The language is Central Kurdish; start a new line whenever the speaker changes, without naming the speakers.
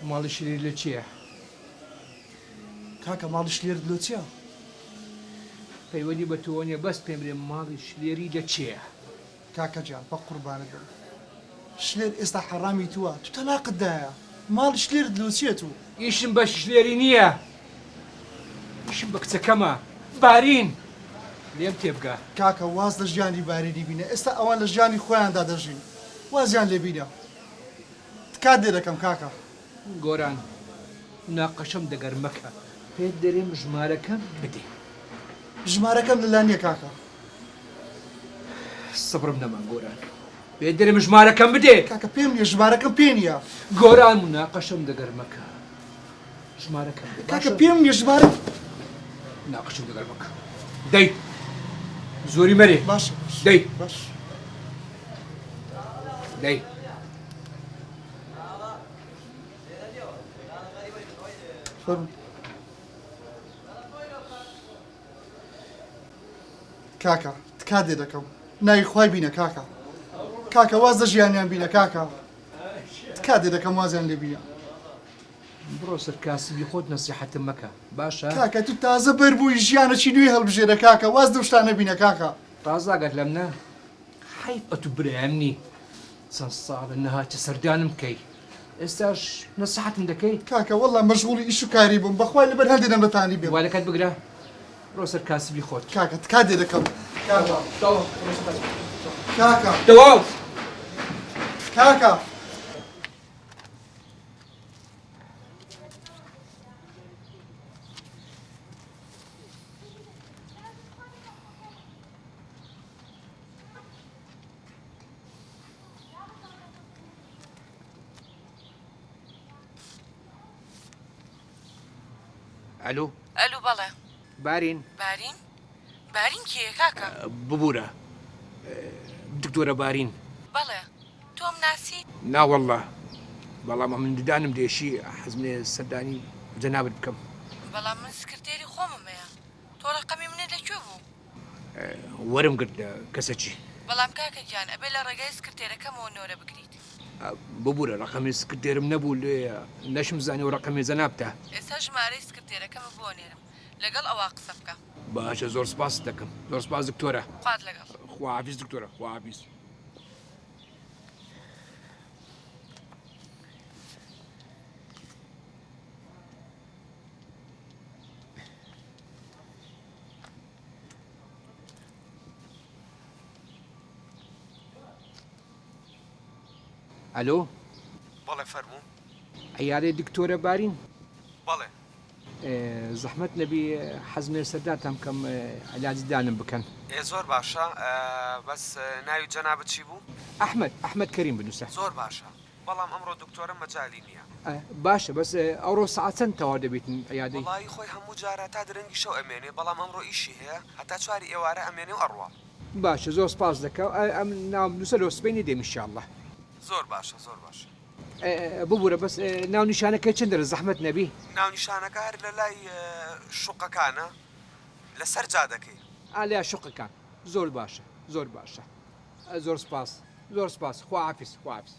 ماڵی شلێر لە چییە؟
کاکە ماڵی شلێر لۆ چییە؟
پەیوەندی بە تۆ نییە بەس پێم بڵێ ماڵی شلێری لە چییە؟
کاکە جان بە قوربانت بم شلێر ئێستا حەڕامی تووە تو تەلاقتدایە ماڵی شلێر لۆ چییە تو؟
ئیشم بە شلێری نییە ئیشم بە کچەکەمە بارین لێم تێبگا
کاکە واز لە ژیانی بارێنی بینە ئێستا ئەوان لە ژیانی خۆیاندا دەژین وازیان لێ بینە تکات دێ دەکەم کاکە
گۆران ناقەشەم دەگەر مەکە پێت دەرێم ژمارەکەم بدێ
ژمارەکەم لەلا نییە کاکە
سەبرم نەما گۆران پێت دەرێم ژمارەکەم بدێ
کاکە پێم نییە ژمارەکەم پێ نییە
گۆران ناقەشەم دەگەر مەکە ژمارەکەم بدێ
کاکە پێم نییە ژمارە
ناقەشم دەگەر مەکە دەی زۆری مەرێ
باش
دەی
باش
دەی
کاکە تکات دێ دەکەم ناوی خوای بینە کاکە کاکە واز لە ژیانیان بینە کاکە تکات دێ دەکەم وازیان لێ بینە
بڕۆ سەر کاسبی خۆت نەسیحەتم مەکە باشە
کاکە تو تازە بەربووی ژیانەکی نوێی هەڵبژێرە کاکە واز دە شتانە بینە کاکە
ڕازاگەت لەم نە حیف ئەتو برایەم نی چەند ساڵە نەهاتە سەردانم کەی ئێستاش نەسیحەتم دەکەی
کاکە وەڵا مەشغوڵی ئیش و کاری بووم بەخوای لەبەر هەڵدێنم بەتانی بێ
والەکەت بگرە بڕۆ سەر کاسبی خۆت
کاکە تکات دێ دەکەم کاکە کاکە
دەواو
کاکە
ئەلو
ئەلو بەڵێ
بارین
بارین بارین کێ کاکە
ببوورە دکتۆرە بارین
بەڵێ تۆم ناسی
ناوەڵڵا بەڵام من ددانم دێشی حەزمێ سەردانی جەنابەت بکەم
بەڵام من سکرتێری خۆممەیە تۆ ڕقەمی منێ لەکوێ بوو
وەرم گرت کەسەچی
بەڵام کاکە گیان ئەبێ لە ڕێگای سکرتێرەکەمەوە نۆرە بگریت
ببوورە ڕقەمی سکرتێرم نەبوو لێ نەشم زانی و ڕقەمی جەنابتە
ئێستا ژمارەی سکرتێرەکەمە بۆ نێرم لەگەڵ ئەوە قسە بکە
باشە زۆر سپاس دەکەم زۆر سپاس دکتۆرە
خوات لەگەڵ
خواحافیز دکتۆرە خواحافیز ئەلۆ
بەڵێ فەرموو
عیارێ دکتۆرە بارین
بەڵێ
زەحمەت نەبی حەزمێ سەرداتان بکەم علاجی دانم بکەن
زۆر باشە بەس ناوی جەنابەت چی بوو؟
ئەحمەد کەریم بنووسە
زۆر باشە بەڵام ئەمڕۆ دکتۆرە مەجای نییە
باشە بەس ئەوڕۆ سەعات چەند تەواو دەبێتن عیادەی
وڵی خۆی هەموو جارە تا درەنگی شەو ئەمێنێ بەڵام ئەمڕۆ ئیشی هەیە هەتا چواری ئێوارە ئەمێنێ و ئەڕوا
باشە زۆر سپاس دەکەم ئەم ناو نووسە لە سبەینی دێم ئینشاءالله
زۆر باشە زۆر باشە
ببوورە بەس ناو نیشانەکەی چەندە زەحمەت نەبی
ناو نیشانەکە هەر لە لای شوقەکانە لەسەر جادەکەی
ئالیا شوقەکان زۆر باشە زۆر باشە زۆر سپاس زۆر سپاس خواحافیز خواحافیز